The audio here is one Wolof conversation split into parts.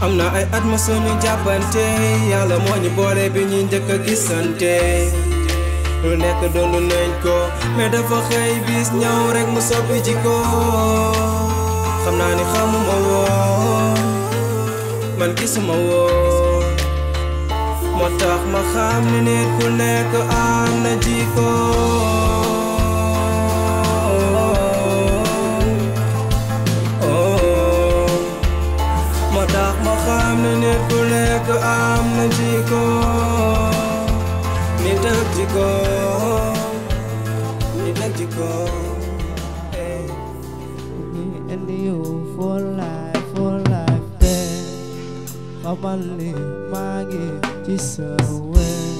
am na ay at ma sunu jàppante yàlla moo ñu boole bi ñuy njëkk a gisante lu nekk doon nañ ko mais dafa xëy bis ñëw rek mu soppi jikko xam naa ni xamuma woon man gisuma woon moo tax ma xam ni nit ku nekk am na jikko nit ku nekk am na jikko nit ak jikko nit ak jikko and you for life then xamal ni maa ngi ci sa wet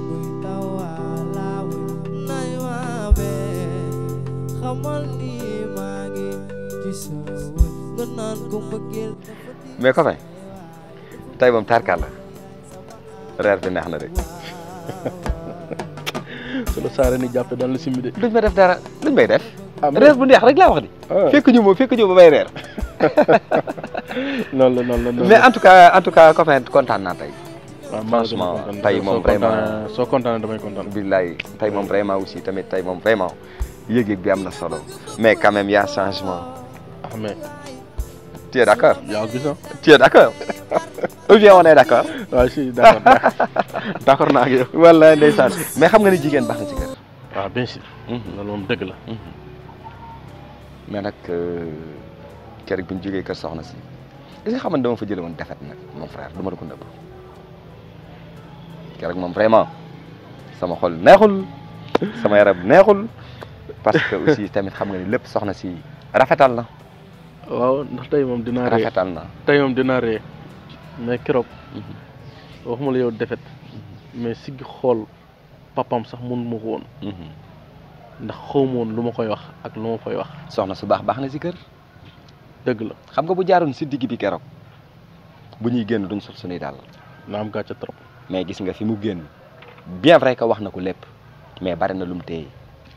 buy tawalawe nay waabe xamal ni maa ngi ci sa wet nga naan ko mbëggeel mais copain tey moom tarkal la reer bi neex na de su la saare ni jàppe daan la simbi de duñ ma def dara luñ may def reer bu neex rek laa wax di fekk ñu ba may reer noonu la mais en tout cas copain kontaan naa tey franchement tey moom vraiment soo kontaan damay kontaan billaay tey moom vraiment aussi tamit tey moom vraiment yëg-yëg bi am na solo mais quand même y a changement mais tu es d'accord yaa gis tu es d'accord ou bien on est d'accord waaw si d'accord naa ak yow wala ndeysaan mais xam nga ni jigéen baax na ci kër waaw bien sûr loolu moom dëgg la mais nag keroog bi ñu jógee kër soxna si est-ce que xam nga dama fa jële woon defet nag mon frère du ma la ko nëbb keroog moom vraiment sama xol neexul sama yaram neexul parce que aussi tamit xam nga ni lépp soxna si rafetal na waaw ndax tey moom dinaa ree rafetal na tey moom dinaa ree mais keroog waxuma la yow defet mais siggi xool papam sax mun ma ko woon ndax xawma woon lu ma koy wax ak lu ma koy wax soxna su baax na si kër dëgg la xam nga bu jaaroon si digg bi keroog bu ñuy génn duñ sol suñuy daal na am gàcce trop mais gis nga fi mu génn bien vrai que wax na ko lépp mais bari na lu mu téye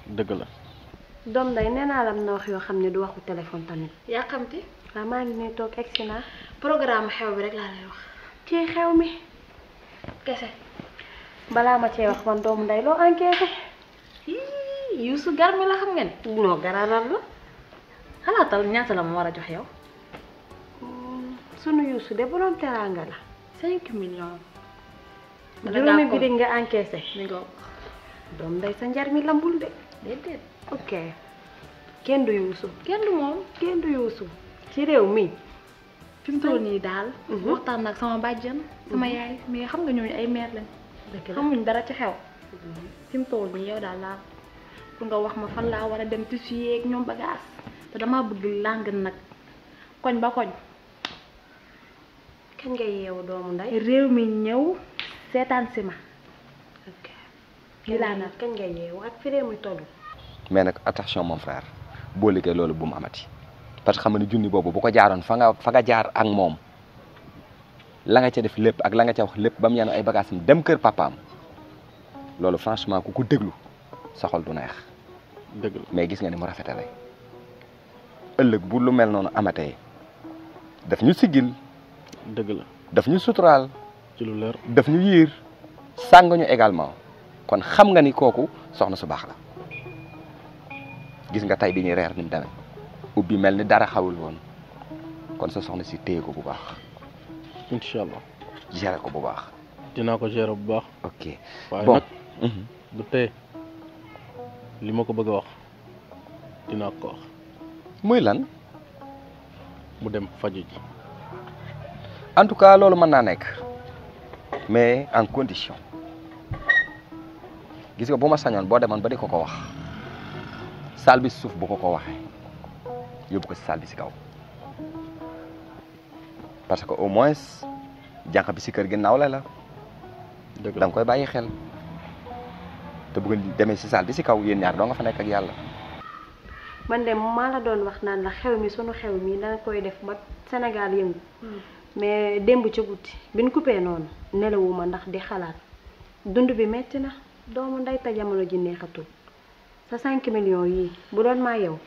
dëgg la doom day nee naa la am na wax yoo xam ne du waxu téléphone tamit yaa xamti waaw maa ngi nii toog egsi naa programme xew bi rek laa lay wax ci xew mi kese balaa ma cee wax man doomu nday loo enquête Youssou gar mi la xam ngeen non garanal la xalaatal ñaata la ma war a jox yow sunu Youssou de bu doon teraanga la 5 millions juróomi bi nga encaissé mi nga doom nday sa njar mi lambul de déedéet ok kenn du Youssou kenn du moom kenn du Youssou ci réew mi fi mu toll nii daal waxtaan nag sama bàjjan sama yaay mais xam nga ñooñu ay mère lañ xamuñ dara ci xew fi mu toll nii yow daal laa pour nga wax ma fan laa war a dem tissu yeeg ñoom bagage te dama bëgg làng nag koñ ba koñ kañ nga yeewu doomu nday réew mi ñëw seetaan si ma ok lii laa nag kañ nga yeewu ak fi réew mi toll mais nag attention mon frère boo liggéey loolu bu mu amati parce que xam nga ni junni boobu bu ko jaaroon fa nga jaar ak moom la nga ca def lépp ak la nga ca wax lépp ba mu yanu ay bagages am dem kër papaam loolu franchement ku ko déglu sa xol du neex dëgg la mais gis nga ni mu rafetale ëllëg bu lu mel noonu amatee daf ñu siggil dëgg la daf ñu suturaal ci lu leer daf ñu yiir sàng ñu également kon xam nga ni kooku soxna su baax la gis nga tey bi ñuy reer ni mu demee ubbi mel ni dara xawul woon kon sa soxna si téye ko bu baax incha allah gérer ko bu baax dinaa ko gérer bu baax ok waaye bon nag du tey li ma ko bëgg a wax dinaa ko wax muy lan mu dem faju ji en tout cas loolu mën naa nekk mais en condition gis nga bu ma sañoon boo demoon ba di ko wax saal bi suuf bu ko waxee yóbbu ko si saal bi si kaw parce que au moins jànq bi si kër gi nawle la da nga koy bàyyi xel te bu ngeen demee si salle bi si kaw yéen ñaar doo nga fa nekk ak yàlla. man de maa la doon wax naan la xew mi sunu xew mi danga koy def ba Sénégal yëngu mais démb ci guddi bi ñu coupé noonu nelawuma ndax di xalaat dund bi metti na doomu ndey ta jamono ji neexatul sa 5 millions yii bu doon maa yow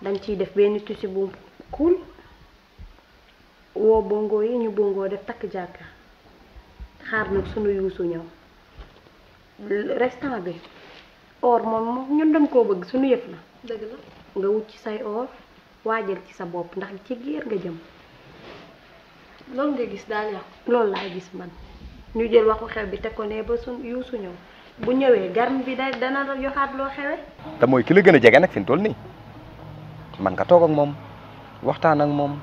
dañ ciy def benn tissu bu cool woo bongo yi ñu bongo def takk jàkka xaar nag sunu yuusu ñëw restant bi or moom ñun dañ koo bëgg sunu yëf la dëgg la nga wut ci say or waajal ci sa bopp ndax ci géer nga jëm loolu nga gis daal yow loolu laay gis man ñu jël waxu xew bi teg ko ne ba suñ yuusu ñëw bu ñëwee garmi bi dana la joxaat loo xewe te mooy ki la gën a jege nag fi mu toll nii man nga toog ak moom waxtaan ak moom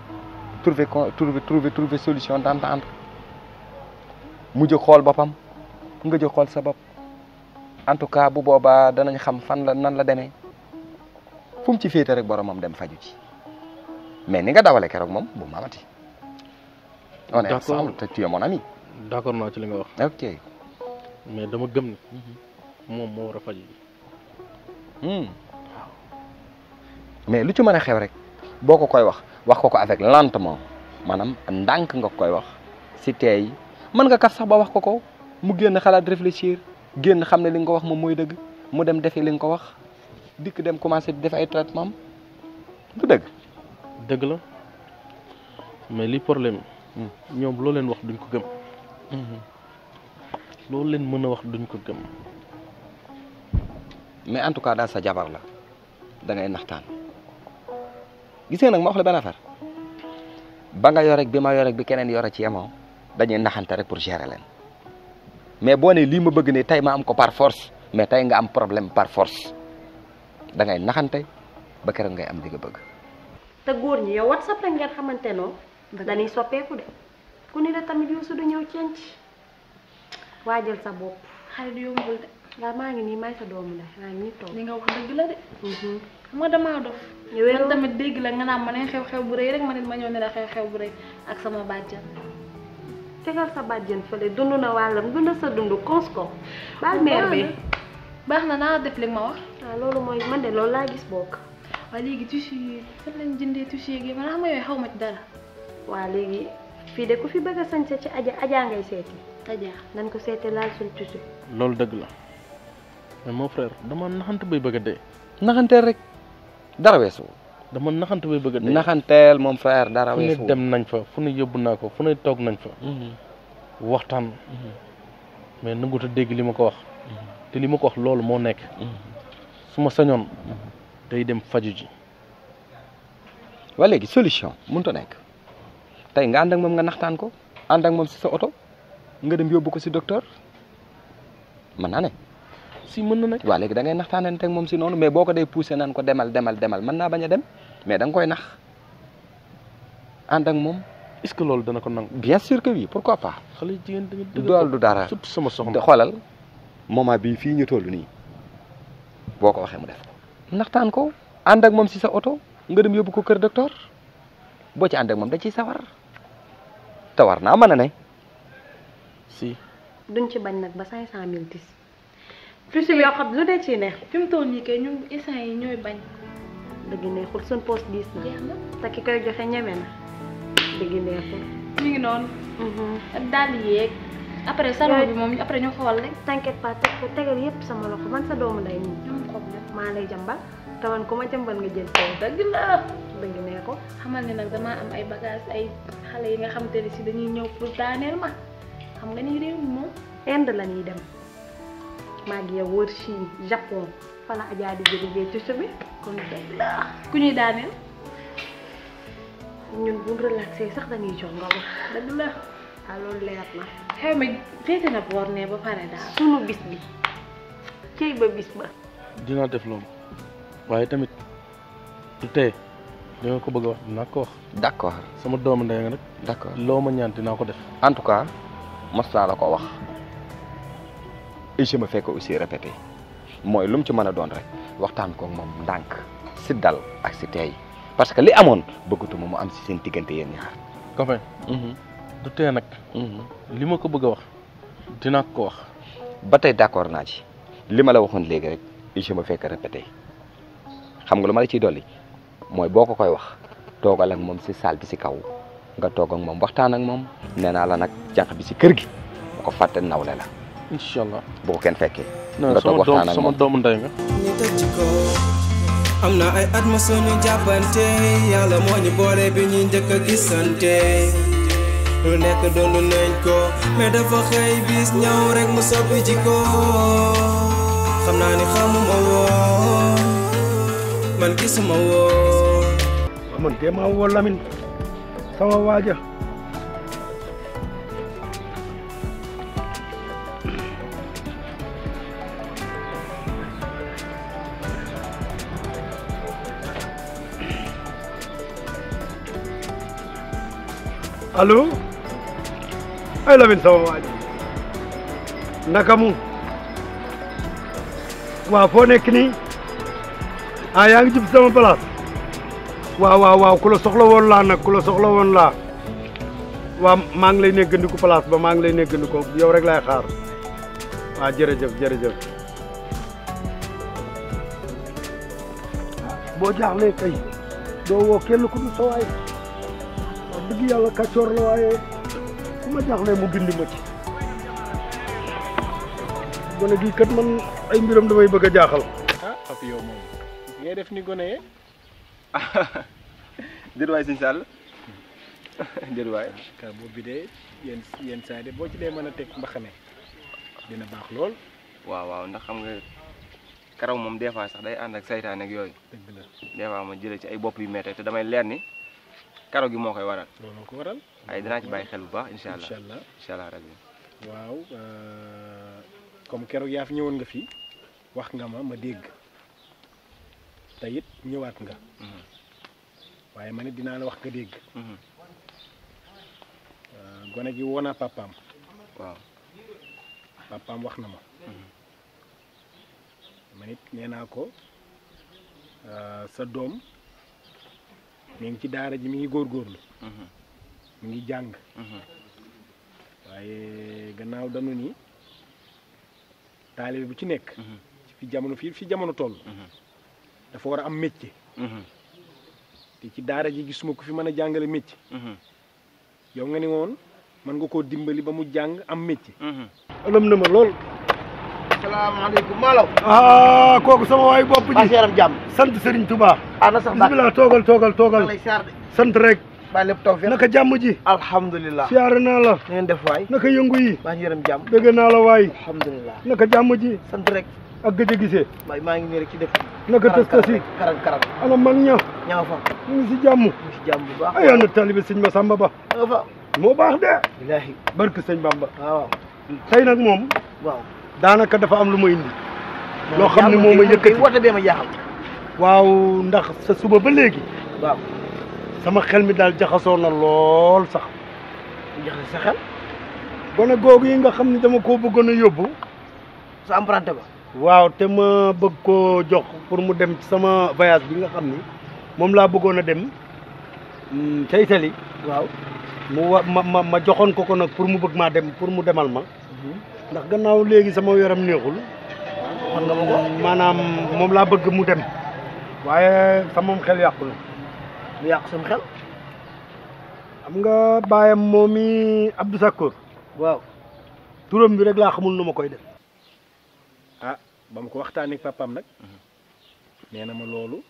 trouver solution d'entente mu jóg xool boppam nga jóg xool sa bopp en tout cas bu boobaa danañ xam fan la nan la demee fu mu ci féete rek boromam dem faju ci mais ni nga dawale keroog moom bu mamati. on est ensemble te tu es mon ami. d'accord naa ci li nga wax. ok mais dama gëm ni moom moo war a faju mais lu ci mën a xew rek boo ko koy wax ko avec lentement maanaam ndànk nga koy wax si teey mën nga kaf sax ba wax ko mu génn xalaat réfléchir génn xam ne li nga ko wax moom mooy dëgg mu dem defi li nga ko wax dikk dem commencé di def ay traitement du dëgg. dëgg la mais li problème ñoom loo leen wax duñ ko gëm. loolu leen mën a wax duñ ko gëm. mais en tout cas daal sa jabar la da ngay naxtaan gis nga nag ma wax la benn affaire ba nga yorek bi ma yorek bi keneen yore ci yemoo dañuy naxante rek pour gérer leen mais boo ne lii ma bëgg ne tey ma am ko par force mais tey nga am problème par force da ngay naxante ba keroog ngay am li nga bëgg. te góor ñi yow WhatsApp rek ngeen xamante noo dañuy soppeeku de ku ni la tamit Youssou du ñëw cenc waajal sa bopp xale du yombul de nga maa ngi nii may sa doomu la maa ngi nii toog li nga wax dëgg la de xam nga damaa dof man tamit dégg la nga naan ma ne xew-xew bu rëy rek ma ne ma ñëw ne la xew-xew bu rëy ak sama bàjjan tegal sa bàjjen fële dund na wàllam dund sa dund cons ko baal meer bi baax na naa def li nga ma wax waaw loolu mooy man de loolu laa gis bokk waaye léegi tissu yi fan lañ jëndee tissu yi man xam nga yooyu xaw ma ci dara waaw léegi fii de ku fi bëgg a sañse ci aja ngay seeti aja nañ ko seeti laal suñ tissu loolu dëgg la mais mon frère dama naxante bay bëgg a dee naxanteel rek dara weesu dama naxante bay bëgg a dee naxanteel moom frère dara weesu fu ne dem nañ fa fu ne yóbbu naa ko fu ne toog nañ fa waxtaan mais nangut a dégg li ma ko wax te li ma ko wax loolu moo nekk su ma sañoon day dem faju ji waa léegi solution mënut a nekk tey nga ànd ak moom nga naxtaan ko ànd ak moom si sa oto nga dem yóbbu ko si docteur mën naa ne si mën na nekk waa léegi da ngay naxtaanante ak moom si noonu mais boo ko dee poussé naan ko demal mën naa bañ a dem mais da nga koy nax ànd ak moom est-ce que loolu dana ko nangu bien sûr que oui pourquoi pas xale jigéen dañu dool du dara surtout sama soxna xoolal moment bii fii ñu toll nii boo ko waxee mu def ko naxtaan ko ànd ak moom si sa oto nga dem yóbbu ko kër docteur boo ci ànd ak moom da ciy sawar te war naa mën a ne si duñ ci bañ nag ba 500 000 tissu yoo xam lu dee ci neex fi mu toll nii kay ñun instant yi ñooy bañ dëgg neexul suñ poste diis na te ki koy joxe ñeme na dëgg neexul mi ngi noonu ak dàll yeeg après salon bi moom après ñu xool rek t'inquiète pas teg ko tegal yépp sama loxo man sa doomu nday nii ñoom problème maa lay jàmbal te man ku ma jàmbal nga jël seen dëgg la dëgg nee ko xamal ne nag damaa am ay bagage ay xale yi nga xamante ne si dañuy ñëw pour daaneel ma xam nga ni réew mi moom Inde la ñuy dem maa ngi yow wër Chine Japon fa la Adja di jëlee tissu bi kon dëgg la ku ñuy daaneel ñun bu relaxé sax dañuy jox nga wax dëgg la waaw loolu leer na xew mi féete na boor ne ba pare daal sunu bis bi cëy ba bis ba dinaa def loolu waaye tamit du tey li nga ko bëgg a wax dinaa ko wax d'accord sama doomu ndey nga nag d'accord loo ma ñaan dinaa ko def en tout cas mos naa la ko wax et je me fais que aussi répéter mooy lu mu ci mën a doon rek waxtaan ko moom ndànk si dal ak si teey parce que li amoon bëggatuma mu am si seen diggante yéen ñaar copain du tee nag li ma ko bëgg a wax dinaa ko wax ba tey d'accord naa ci li ma la waxoon léegi rek je me fais que répéter xam nga lu ma la ciy dolli mooy boo ko koy wax toogal ak moom si salle bi si kaw nga toog ak moom waxtaan ak moom nee naa la nag jànq bi si kër gi bu ko fàtte nawle la incha allah bu ko kenn fekkee non nga toog waxtaan ak sama moom doomu ndey nga ñu tëj ci ko am na ay at ma suñu jàppante yàlla moo ñu boole bi ñuy njëkk a gisante lu nekk doon nañ ko mais dafa xëy bis ñëw rek mu soppi ci ko xam naa ni xamuma woon man gisuma woon man téema woo Lamine sama waaja allo ay Lamine sama waaja naka mu waaw foo nekk nii yaa ngi jub sama place waaw ku la soxla woon laa nag ku la soxla woon laa waaw maa ngi lay néggandiku place ba maa ngi lay néggandiku yow rek laay xaar waaw jërëjëf boo jaaxlee kay doo woo kenn ku dul sa waay wax dëgg yàlla kàccoor la waaye ku ma jaaxlee mu gindi ma ci gone gi kat man ay mbiram damay bëgg a jaaxal ak yow moom ngay def ni gone yee jërë waay sëñ Sall jërë waay ka boobu bi de yenn saa de boo ci dee mën a teg mbaxane dina baax lool waaw ndax xam nga karaw moom des fois sax day ànd ak saytaan ak yooyu dëgg la des fois ma jëlee ci ay bopp yu méttee te damay leer ni karaw gi moo koy waral looloo ko waral waaye dinaa ci bàyyi xel bu baax incha allah incha allah rabbi waaw comme keroog yaa fi ñëwoon nga fi wax nga ma dégg te it ñëwaat nga waaye ma ne dinaa la wax nga dégg gone gi woo naa papaam waaw papaam wax na ma man it nee naa ko sa doom mi ngi ci daara ji mi ngi góorgóorlu mi ngi jàng waaye gannaaw dañu ni taalibe bu ci nekk fi jamono toll dafa war a am métier te ci daara ji gisuma ko fi mën a jàngale métier yow nga ni woon mën nga koo dimbali ba mu jàng am métier ëlëm na ma lool salaamaaleykum Malaw. kooku sama waay bopp ji yaram jàmm sant Serigne Touba na sax bismillah toogal lay siyaar de sant rek ba lépp taw fi naka jàmm ji alhamdulilah siyaare naa la ngeen def waay naka yëngu yi baa ngi yaram jàmm bëgg naa la waay alhamdulilah naka jàmm ji sant rek ak gëj a gisee waay maa ngi nii rek ci dëkk naka tës yi karang ana mag ña ñaa fa ñu ngi si jàmm bu baax ay na taalibe sëñ Massamba Ba nga fa moo baax de bilahi barke sëñ Bamba waaw tey nag moom waaw daanaka dafa am lu ma indi loo xam ne moo ma yëkkati woote bee ma jaaxal waaw ndax sa suba ba léegi waaw sama xel mi daal jaxasoo na lool sax jaxase sa xel gone googu yi nga xam ne dama koo bëggoon a yóbbu sa emprunté ba waaw te ma bëgg koo jox pour mu dem ci sama voyage bi nga xam ni moom laa bëggoon a dem ca Italie waaw ma joxoon ko nag pour mu bëgg maa dem pour mu demal ma ndax gannaaw léegi sama yaram neexul xam nga ma ko maanaam moom laa bëgg mu dem waaye sama xel yàqu na mu yàqu sama xel xam nga baayam moom mi Abdou Sakkour waaw turam bi rek laa xamul nu ma koy def ba ma ko waxtaanee ak papaam nag nee na ma loolu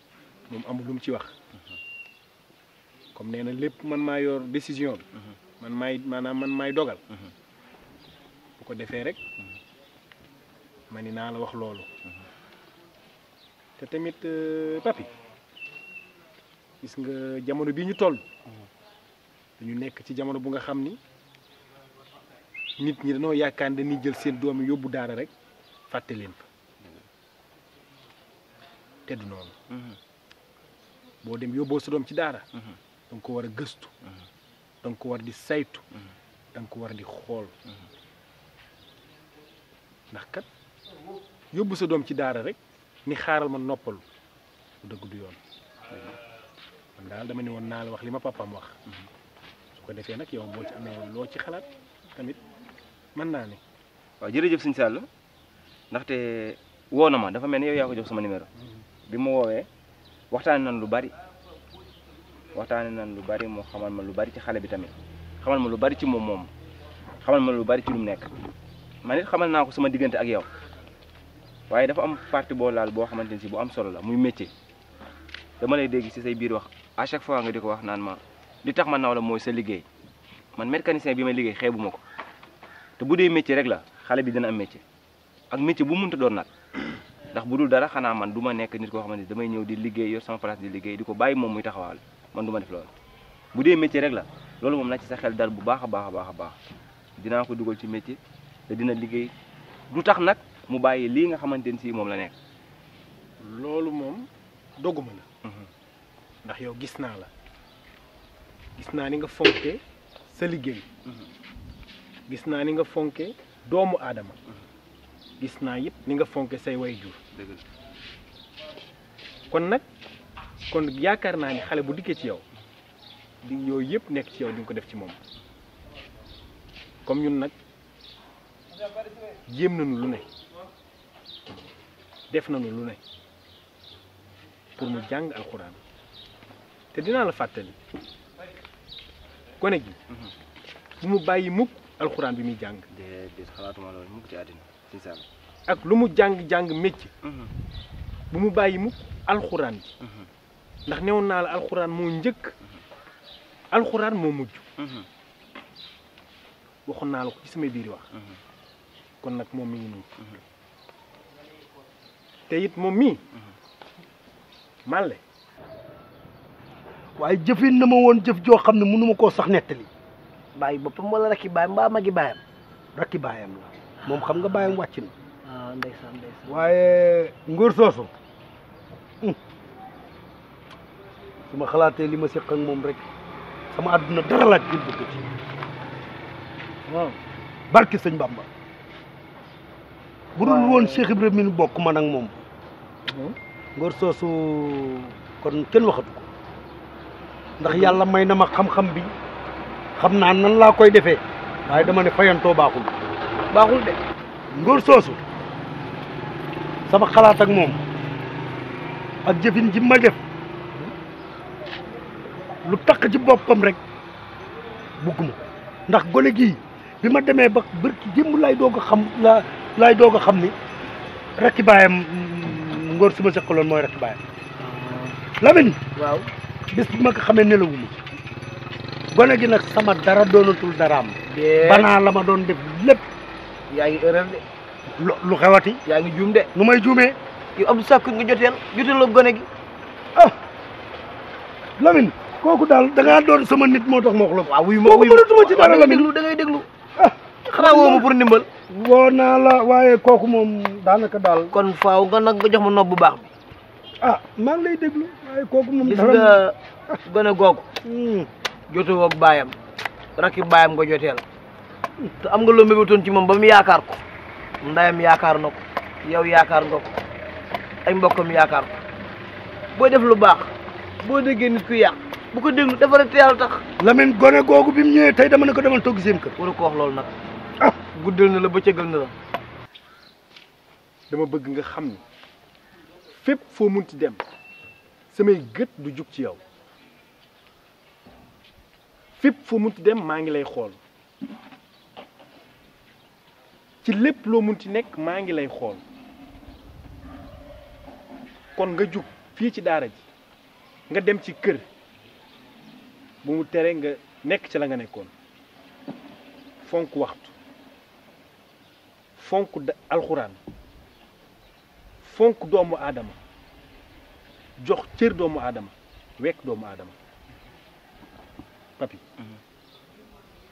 moom amul lu mu ci wax comme nee na lépp man maa yor décision bi man maay dogal bu ko defee rek ma ni naa la wax loolu te tamit papi gis nga jamono bii ñu toll dañu nekk ci jamono bu nga xam ni nit ñi dañoo yaakaar dañuy jël seen doom yóbbu daara rek fàtte leen fa te du noonu boo dem yóbboo sa doom ci daara danga ko war a gëstu danga ko war di saytu danga ko war di xool ndax kat yóbbu sa doom ci daara rek ni xaaral ma noppalu bu dëgg du yoon man daal dama ne woon naa la wax li ma papaam wax su ko defee nag yow boo ci amee loo ci xalaat tamit mën naa ne. waaw jërëjëf sëñ Sall ndaxte woo na ma dafa mel ni yow yaa ko jox sama numéro bi ma woowee waxtaane nan lu bari moo xamal ma lu bari ci xale bi tamit xamal ma lu bari ci moom xamal ma lu bari ci lu mu nekk man it xamal naa ko sama diggante ak yow waaye dafa am partie boo laal boo xamante ne si bu am solo la muy métier dama lay dégg ci say biir wax à chaque fois nga di ko wax naan ma li tax ma naw la mooy sa liggéey man mécanicien bi may liggéey xeebuma ko te bu dee métier rek la xale bi dina am métier ak métier bu mënta doon nag ndax bu dul dara xanaa man du ma nekk nit koo xamante ni damay ñëw di liggéey yor sama place di liggéey di ko bàyyi moom muy taxawal man du ma def loolu bu dee métier rek la loolu moom na ci sa xel dal bu baax a baax dinaa ko dugal ci métier te dina liggéey du tax nag mu bàyyi lii nga xamante ni si moom la nekk. loolu moom dogguma la ndax yow gis naa ni nga fonke sa liggéey gis naa ni nga fonke doomu aadama gis naa it ni nga fonke say waajur kon yaakaar naa ni xale bu dikkee ci yow di yooyu yëpp nekk ci yow di nga ko def ci moom comme ñun nag jéem nañu lu ne def nañu lu ne pour mu jàng alxuraan te dinaa la fàttali gone gi bu mu bàyyi mukk alxuraan bi muy jàng. déedéet xalaatuma loolu mukk ci àddina si Sall. ak lu mu jàng métier. bu mu bàyyi mukk alxuraan bi. ndax newoon naa la alxuraan moo njëkk alxuraan moo mujj. waxoon naa la ko ci samay biir wax. kon nag moom mi ngi nii. te it moom mii. Malle. waaye jëfin na ma woon jëf joo xam ne mënu ma koo sax nettali. bàyyi boppam wala rakki baayam mbaa magi baayam. rakki baayam la moom xam nga baayam wàcc na. ah ndeysaan. waaye ngóor soosu su ma xalaatee li ma seq ak moom rek sama àdduna dara laaj gën bëgg ci. waaw barki sëñ Bamba bu dul woon Cheikh Ibrahima mi nu bokk man ak moom ngóor soosu kon kenn waxatu ko ndax yàlla may na ma xam-xam bi xam naa nan laa koy defee waaye dama ne fayantoo baaxul de ngóor soosu sama xalaat ak moom ak jëfin ji ma def lu takk ci boppam rek bugguma ndax gone gii bi ma demee ba bërki jëmm laay doog a xam ni rakki baayam ngóor su ma seqaloon mooy rakki baayam Lamine waaw bis bi ma ko xamee nelawuma gone gi nag sama dara doonatul daraam banaa la ma doon def lépp yaa ngi erreur de lu xewati yaa ngi juum de nu may juumee yow Abdou Sakkour nga joteeloo gone gi ah Lamine kooku daal da ngaa doon sama nit moo tax ma wax la ko waaw wuyu ma mënatuma ci dara Lamine da ngay déglu xanaa woo ma pour ndimbal woo naa la waaye kooku moom daanaka daal kon faaw nga nag nga jox ma nopp bu baax bi ah maa ngi lay déglu waaye kooku moom gis nga gone googu jotoo ak baayam rakki baayam nga joteel te am nga loo mébétoon ci moom ba mu yaakaar ko ndayam yaakaar na ko yow yaakaar nga ko ay mbokkam yaakaar ko booy def lu baax boo déggee nit ku yàq bu ko déglu dafa rek te yàlla tax Lamine gone googu bi mu ñëwee tey dama ne ko demal togg seen kër waru ko wax loolu nag ah guddal na la bëccëgal na la dama bëgg nga xam ni fépp foo munti dem samay gët du jug ci yow fépp foo munti dem maa ngi lay xool ci lépp loo munti nekk maa ngi lay xool kon nga jug fii ci daara ji nga dem ci kër bu mu tere nga nekk ci la nga nekkoon fonk waxtu fonk alxuraan fonk doomu aadama jox cër doomu aadama wekk doomu aadama papi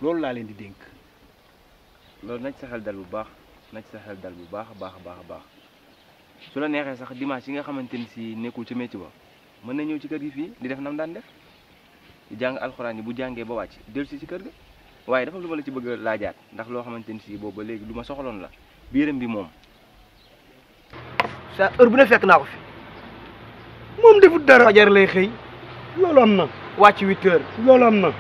loolu laa leen di dénk loolu nañ sa xel dal bu baax nañ sa xel dal bu baax a baax su la neexee sax dimanche yi nga xamante ni si nekkul ci métier ba mën na ñëw ci kër gi fii di def nam daan def di jàng alxuraan yi bu jàngee ba wàcc dellu si ci kër ga waaye dafa lu ma la ci bëgg a laajaat ndax loo xamante ni si boobu ba léegi lu ma soxaloon la biiram bi moom sa heure bu ne fekk naa ko fi moom defut dara fajar lay xëy loolu am na wàcc 8 heures loolu am na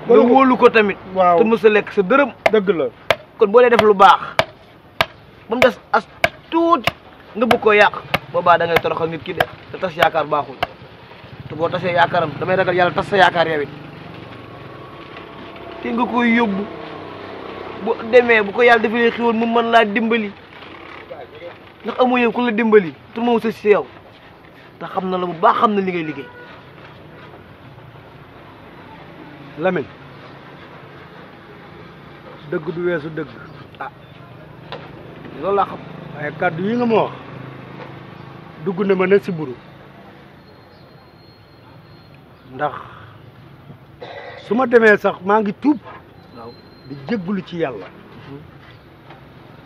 nga wóolu ko tamit. waaw te mës a lekk sa dërëm. dëgg la. kon boo dee def lu baax ba mu des as tuuti nga bëgg koo yàq boobaa da ngay toroxal nit ki de te tas yaakaar baaxul te boo tasee yaakaaram damay ragal yàlla tas sa yaakaar yow it te nga koy yóbbu bu demee bu ko yàlla defalee xiwal mu mën laa dimbali ndax amoo yow ku la dimbali te moom sa si yow te xam na la bu baax xam na li ngay liggéey. Lamine dëgg du weesu dëgg. ah loolu laa xam. waaye kàddu yi nga ma wax dugg na ma ne si buru ndax su ma demee sax maa ngi tuub waaw di jéggulu ci yàlla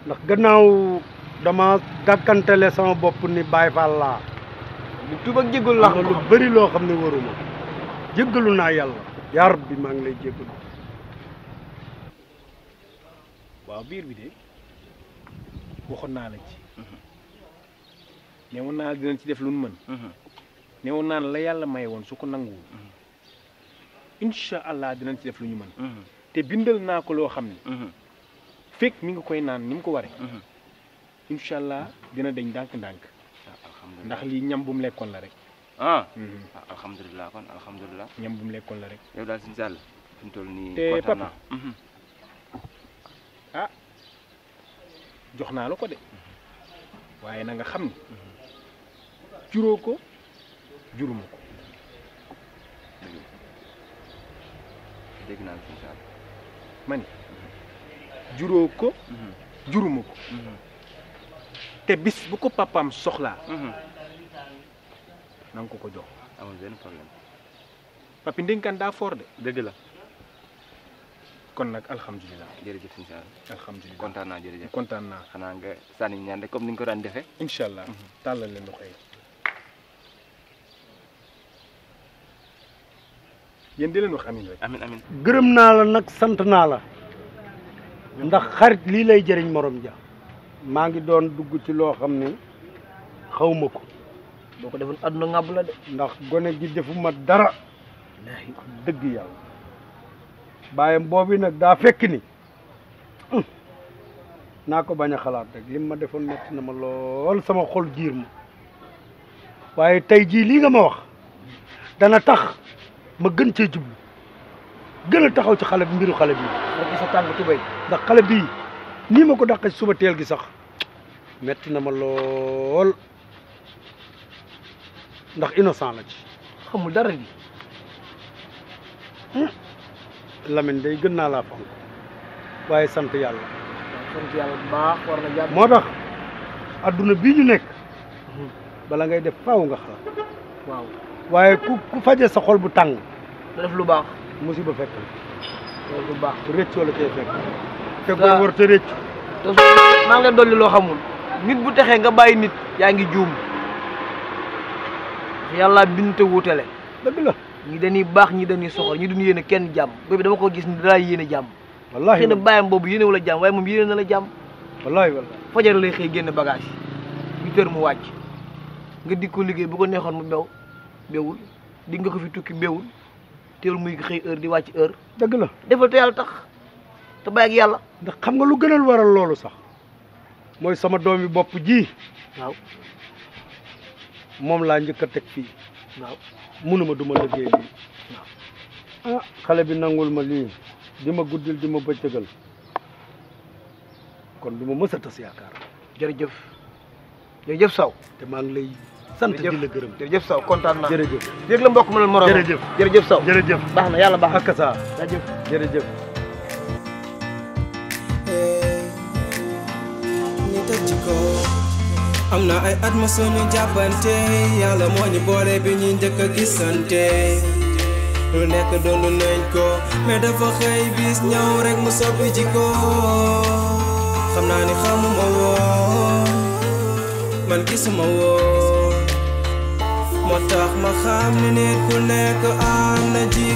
ndax gannaaw dama gàkkantele sama bopp ni Baay Faal laa di tuub ak jéggul la lu bëri loo xam ne waruma jéggalu naa yàlla yaa Rabbi maa ngi lay jéggalu. waaw biir bi de waxoon naa la ci newoon naa la dinañ ci def lu nu mën newoon naa la yàlla may woon su ko nanguwul incha allah dinañ ci def lu ñu mën te bindal naa ko loo xam ne fekk mi ngi koy naan ni mu ko waree incha allah dina deñ ndànk-ndànk ndax lii ñam bu mu lekkoon la rek alhamdulilah kon alhamdulilah ñam bu mu lekkoon la rek yow daal suñu sàll fi mu toll nii te kontaan papa naa ah jox naa la ko de waaye na nga xam ni juróo ko juruma ko dégg naa la suñu sàll ma ni juróo ko juruma ko te bis bu ko papaam soxlaa na nga ko jox amul benn problème papi ndénkaan daa foor de dëgg la kon nag alhamdulilah jërëjëf suñu sàll alhamdulilah kontaan naa jërëjëf kontaan naa xanaa nga sànni ñaan rek comme ni nga ko daan defee incha allah tàllal leen loxo yi yéen di leen wax amin rek amin amin gërëm naa la nag sant naa la ndax xarit lii lay jëriñ morom ja maa ngi doon dugg ci loo xam ne xawma ko boo ko defoon àdduna ngàbb la de. ndax gone gi defuma dara dëgg yàlla bàyyam boobu nag daa fekk ni naa ko bañ a xalaat rek lim ma defoon metti na ma lool sama xol jiir ma waaye tey jii lii nga ma wax dana tax ma gën cee jublu gën a taxaw ci xale bi mbiru xale bi rek sa tànk tubéy ndax xale bii nii ma ko dàqee suba teel gi sax metti na ma lool ndax innocent la ci xamul dara gi Lamine day gën naa laa fonk waaye sant yàlla sant yàlla bu baax war na jàpp moo tax adduna bii ñu nekk bala ngay def faaw nga xalaat waaw waaye ku faje sa xol bu tàng da def lu baax musiba fekk loolu lu baax rëcc wala cay fekk te ko war te rëcc te maa ngi leen dolli loo xamul nit bu texee nga bàyyi nit yaa ngi juum yàlla bind te wuutale dëgg la ñi dañuy baax ñi dañuy soxor ñi duñu yéene kenn jàmm boobu dama ko gis ni dalaa yéene jàmm wallaahi xëy na bàyyam boobu yéene wala jàmm waaye moom yéene na la jàmm wallaahi wallaahi fajar lay xëy génn bagage 8 heures mu wàcc nga di ko liggéey bu ko neexoon mu bew bewul di nga ko fi tukki bewul teewul muy xëy heure di wàcc heure dëgg la defal te yàlla tax te bàyyi ak yàlla ndax xam nga lu gënal waral loolu sax mooy sama doomi bopp ji waaw moom laa njëkk a teg fii waaw munuma du ma liggéey lii ah xale bi nangul ma lii di ma guddil di ma bëccëgal kon du ma mës a tas yaakaar jërëjëf jërëjëf Sow te maa ngi lay sant di la gërëm jërëjëf Sow kontaan naa jërëjëf dégg la mbokk ma leen morom jërëjëf jërëjëf Sow jërëjëf baax na yàlla baax ak saa jërëjëf jërëjëf ñu tëj ci ko am na ay at ma suñu jàppante yàlla moo ñu boole bi ñuy njëkk a gisante lu nekk doon nañ ko mais dafa xëy bis ñëw rek mu soppi ci ko xam naa ni xamuma woon man gisuma woon moo tax ma xam ni nit ku nekk am na ji